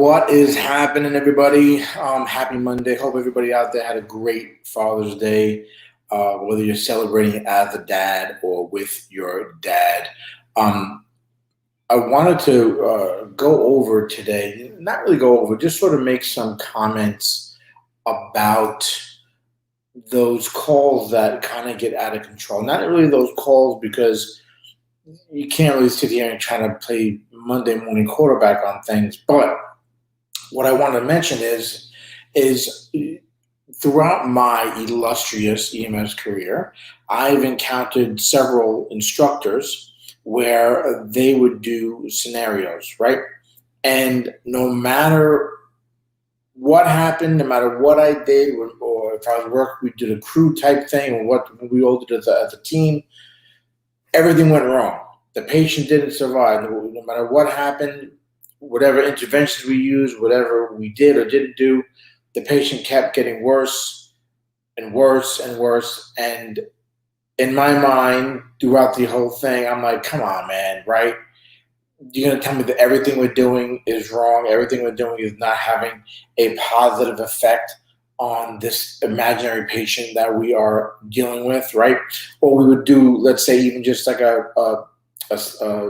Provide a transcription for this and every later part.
What is happening, everybody? Happy Monday. Hope everybody out there had a great Father's Day, whether you're celebrating it as a dad or with your dad. Um, I wanted to go over today, not really go over, just sort of make some comments about those calls that kind of get out of control. Not really those calls because you can't really sit here and try to play Monday morning quarterback on things, but what I want to mention is throughout my illustrious EMS career, I've encountered several instructors where they would do scenarios, right? And no matter what happened, no matter what I did, or if I was working, we did a crew type thing, or what we all did as a team, everything went wrong. The patient didn't survive. No matter what happened, whatever interventions we used, whatever we did or didn't do, the patient kept getting worse and worse and worse. And in my mind, throughout the whole thing, I'm like, come on, man, right? You're going to tell me that everything we're doing is wrong, everything we're doing is not having a positive effect on this imaginary patient that we are dealing with, right? Or we would do, let's say, even just like a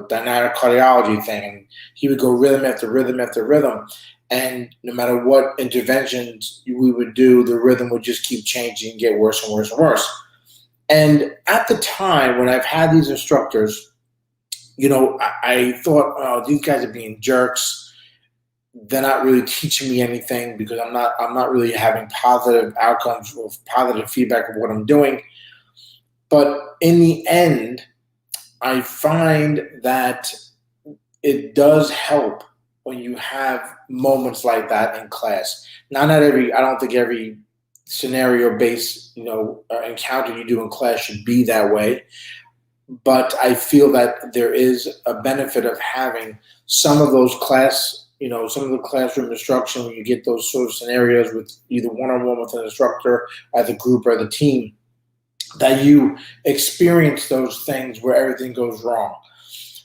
dynamic cardiology thing, and he would go rhythm after rhythm after rhythm, and no matter what interventions we would do, the rhythm would just keep changing and get worse and worse and worse. And at the time when I've had these instructors, I thought, oh, these guys are being jerks. They're not really teaching me anything because I'm not really having positive outcomes or positive feedback of what I'm doing. But in the end, I find that it does help when you have moments like that in class. I don't think every scenario-based, encounter you do in class should be that way. But I feel that there is a benefit of having some of those some of the classroom instruction when you get those sort of scenarios with either one-on-one with an instructor, as a group, or the team, that you experience those things where everything goes wrong.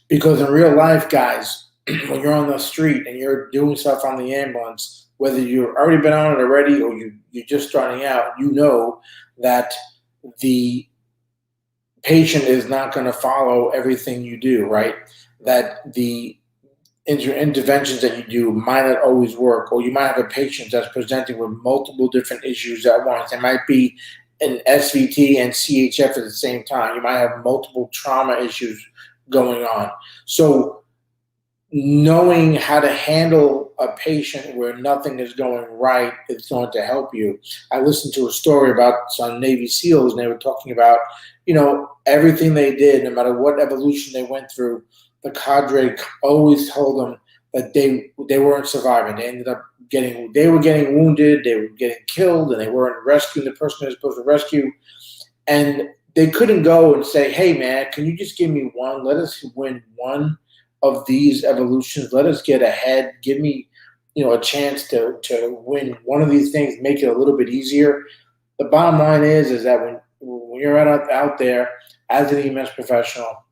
Because in real life, guys, when you're on the street and you're doing stuff on the ambulance, whether you've already been on it already or you're just starting out, you know that the patient is not going to follow everything you do, right? That the interventions that you do might not always work, or you might have a patient that's presenting with multiple different issues at once. It might be an SVT and CHF at the same time. You might have multiple trauma issues going on. So knowing how to handle a patient where nothing is going right is going to help you. I listened to a story about some Navy SEALs, and they were talking about, everything they did, no matter what evolution they went through, the cadre always told them that they weren't surviving. They were getting wounded, they were getting killed, and they weren't rescuing the person they were supposed to rescue. And they couldn't go and say, hey, man, can you just give me one? Let us win one of these evolutions. Let us get ahead. Give me, a chance to win one of these things, make it a little bit easier. The bottom line is that when you're out there as an EMS professional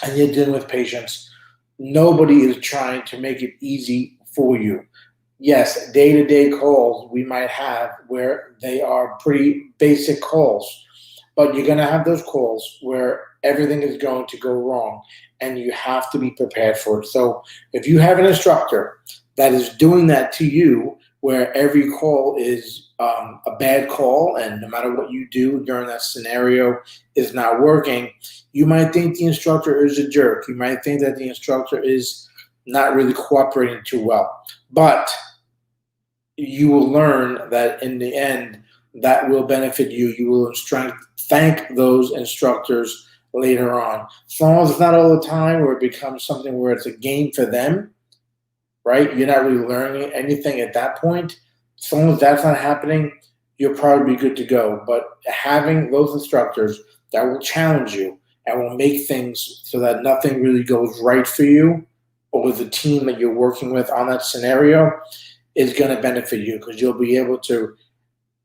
and you're dealing with patients, nobody is trying to make it easy for you. Yes, day-to-day calls we might have where they are pretty basic calls, but you're going to have those calls where everything is going to go wrong, and you have to be prepared for it. So if you have an instructor that is doing that to you, where every call is a bad call, and no matter what you do during that scenario is not working, you might think the instructor is a jerk. You might think that the instructor is not really cooperating too well. But you will learn that in the end, that will benefit you. You will thank those instructors later on. As long as it's not all the time where it becomes something where it's a game for them, right? You're not really learning anything at that point. As long as that's not happening, you'll probably be good to go. But having those instructors that will challenge you and will make things so that nothing really goes right for you or with the team that you're working with on that scenario is going to benefit you, because you'll be able to,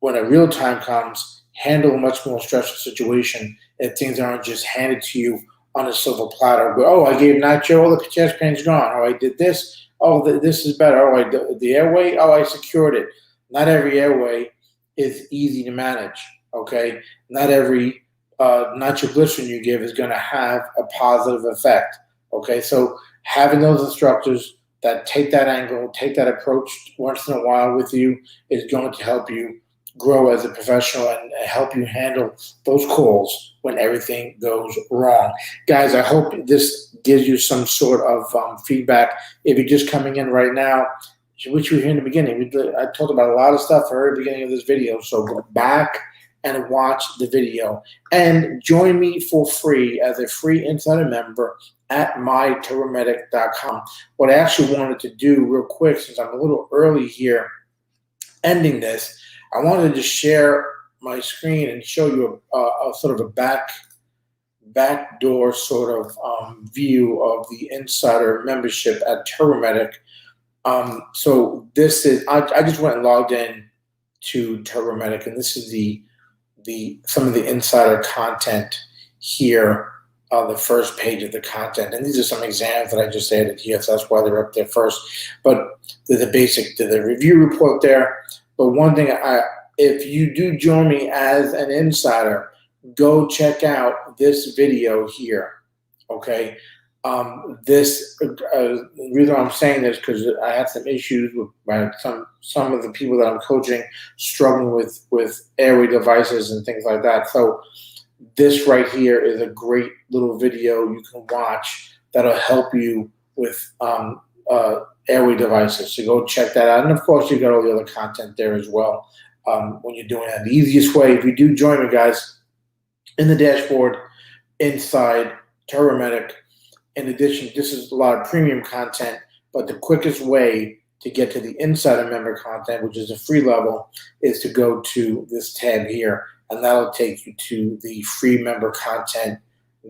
when a real time comes, handle a much more stressful situation, and things aren't just handed to you on a silver platter where, oh, I gave Nacho, all the chest pain's gone, or I did this, Oh, this is better. Oh, the airway. Oh, I secured it. Not every airway is easy to manage. Okay, not every nitroglycerin you give is going to have a positive effect. Okay, so having those instructors that take that angle, take that approach once in a while with you is going to help you grow as a professional and help you handle those calls when everything goes wrong. Guys, I hope this gives you some sort of feedback. If you're just coming in right now, which we were here in the beginning, I talked about a lot of stuff at the very beginning of this video, so go back and watch the video. And join me for free as a free insider member at myturboMedic.com. What I actually wanted to do real quick, since I'm a little early here ending this, I wanted to just share my screen and show you a sort of a backdoor sort of view of the insider membership at TurboMedic. So this is, I just went and logged in to TurboMedic, and this is some of the insider content here on the first page of the content. And these are some exams that I just added here, so that's why they're up there first. But there's the review report there. But one thing, if you do join me as an insider, go check out this video here, okay? The reason I'm saying this because I had some issues with some of the people that I'm coaching struggling with airway devices and things like that. So this right here is a great little video you can watch that'll help you with airway devices. So go check that out. And of course, you got all the other content there as well when you're doing that. The easiest way, if you do join me, guys, in the dashboard inside TurboMedic. In addition, this is a lot of premium content, but the quickest way to get to the insider member content, which is a free level, is to go to this tab here, and that'll take you to the free member content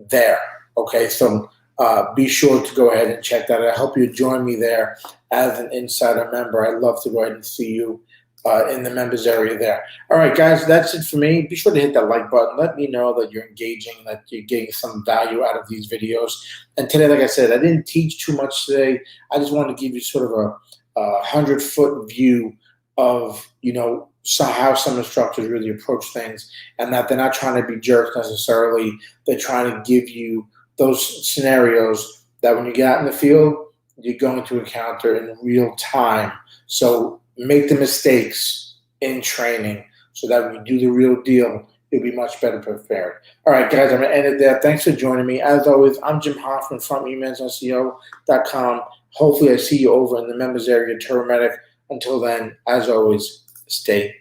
there. Okay, so be sure to go ahead and check that out. I hope you join me there as an insider member. I'd love to go ahead and see you in the members area there. All right, guys, that's it for me. Be sure to hit that like button. Let me know that you're engaging, that you're getting some value out of these videos. And today, like I said, I didn't teach too much today. I just wanted to give you sort of a 100-foot view of, how some instructors really approach things, and that they're not trying to be jerks necessarily. They're trying to give you those scenarios that when you get out in the field, you're going to encounter in real time. So make the mistakes in training so that when you do the real deal, you'll be much better prepared. All right, guys, I'm going to end it there. Thanks for joining me. As always, I'm Jim Hoffman from eMensSEO.com. Hopefully I see you over in the members area at TurboMedic. Until then, as always, stay safe.